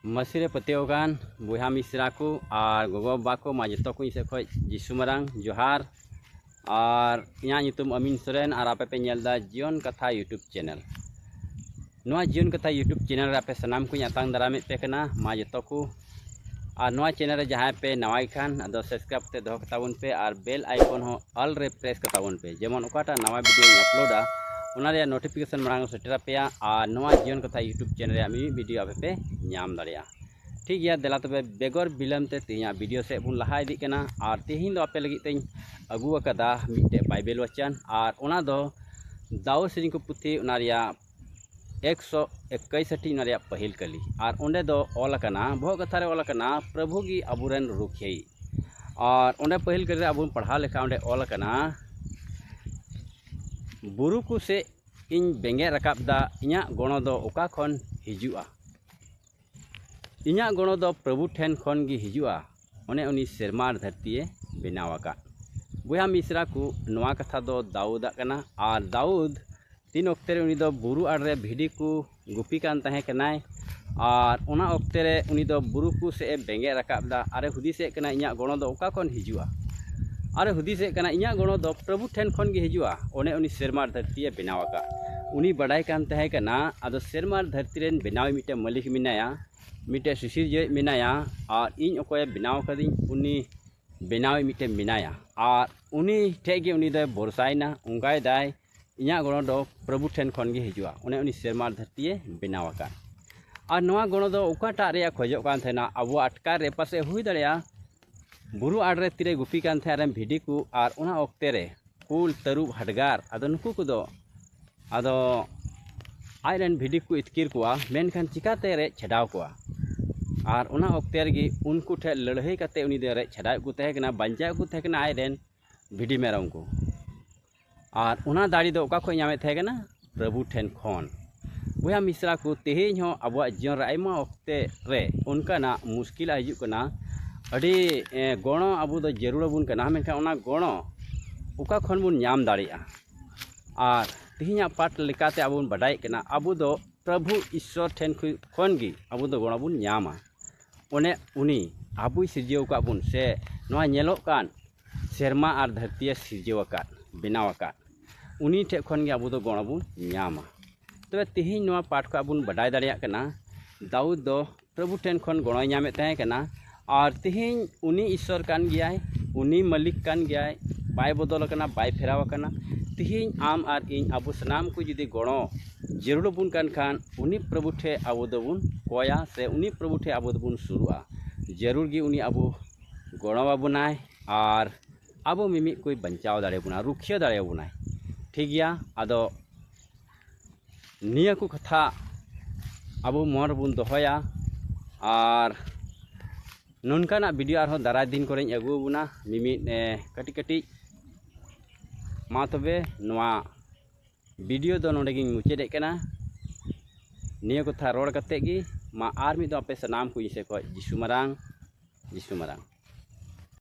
मसीरे पतेवगान बुहा मिश्रा को और गोगो बाबा को मा जो को से खज जिसु मारांग जोहार और इं अमीन सोरेन और आपे पे नेलदा जीवन कथा यूट्यूब चैनल नवा जीवन कथा यूट्यूब चैनल रे आपे सनाम को आतांग दारामे पे कना मा जो को और नवा चैनल रे जहाँ पे नवाई खान अदो सब्सक्राइब ते दो कताबन पे और बेल आइकन हो ऑल रे प्रेस कताबन पे जेमन ओकाटा नवा वीडियो अपलोडा उनारे नोटिफिकेशन मांग सेटेरा पे और नवा जीवन कथा यूट्यूब चैनल रे मी वीडियो आपे पे नाम दाड़िया ठीक गया देला तबे बेगर बिलम ते तिया वीडियो से बुन लहा इदी कना और तिहिन दो आपे लगी तें अगु अकदा मिटे बाइबल वचन और ओना दो दाऊद सिंह को पुथी उनारिया 161 उनारिया पहिल कली और ओंडे दो ऑल कना भो कथा रे ऑल कना प्रभु की अबुरन रुखियई और ओंडे पहिल कली अबुन पढ़ा लेखा ओंडे ऑल कना बुरु को से इन बेंगे रकाबदा इया गणो दो ओका खन हिजुआ इया गणो दो प्रभु ठेन खन गी हिजुआ ओने उनी सेरमार धरती बनावाका बुहा मिश्रा को नवा कथा दो दाऊद कना और दाऊद तीन अक्ते उनी दो बुरु आड़े भिडी को गुपी कान तहे कनाय और ओना अक्ते रे उनी दो बुरु को से बेंगे रकाबदा अरे हुदिसे कना इया गणो दो ओका खन हिजुआ अरे हुदिसे कना इया गणो दो प्रभु ठेन खन गी हिजुआ ओने उनी सेरमार धरती बनावाका उनी बड़ाई कान तहे कना आदो सेरमार धरती रेन बनावे मिटे मालिक मिनाया मिटे सुशील मिनाया और इन अकोय बनाव कदी उनी बनावे मिटे मिनाया और उनी ठेगे उनी दो भरसायना उंगाय दाय इया गणो दो प्रभु ठेन खन गे हिजुआ उनी उनी सेरमार धरती बनावाका और नवा गणो दो ओकाटा रे खोजो कान थेना अबो अटकार रे पासे हुई दड़िया बुरु आड़े तिरे गुपी कान थे आरे भिडी को और ओना ओक्ते रे कुल तरुब हडगार आदो नुकु को दो आदो आयरन भिडी को इतकिर कोआ मेनखान चिकाते रे छडाव कोआ और ओना ओक्ते रे उनको ठे लड़ाई करते उनी दे रे छडाव को तहे कना बंजा को तहे कना आयरन भिडी मेरम को और ओना दाड़ी दो ओका खो नामे तहे कना प्रभु ठेन खन बुहा मिश्रा को तेहेñ हो अबवा जीवन रे आयमा ओक्ते रे उनकाना मुश्किल हिजुक कना अड़ी गणो अबु दो जरूर बुन कना मेनखान ओना गणो ओका खन बुन नाम दाड़िया और तिहिना पाठ लेकाते अबुन बडाई कना अबु दो प्रभु ईश्वर ठेन खन गी अबु दो गणो बुन नामा ओने उनी आबुई सिरजेव का बुन से नवा नेलो कान सेरमा और धरती सिरजेव का बनाव का उनी ठे खन गे अबु दो गणो बुन नामा तबे तिहिन नवा पाठ को अबुन बडाई दाड़िया कना दाऊद दो प्रभु ठेन खन गणो नामे तहे कना और तिहिन उनी ईश्वर कान गियाय उनी मालिक कान गियाय बाय बदल कना बाय फेराव कना तिहिन आम और इन अबु सनाम को जुदी गणो जरूर बुन कान खान उनी प्रभु ठे अबु दबुन कोया से उनी प्रभु ठे अबु दबुन शुरुआ जरूर गी उनी अबु गणो बाबुनाय और अबु मिमी कोई बंचाव दाड़े बुना रुखिया दाड़े बुनाय ठीक गया आदो निया को कथा अबु मोर बुन दोहया और नोनकाना वीडियो आरो दाराय दिन करे अगु बुना मिमी कटी कटी मा तबे नवा वीडियो दो नोडे गिन मुचादे कना निया कथा रोड कते गी मा आर मी दो आपे सनाम को इसे को जिसु मारांग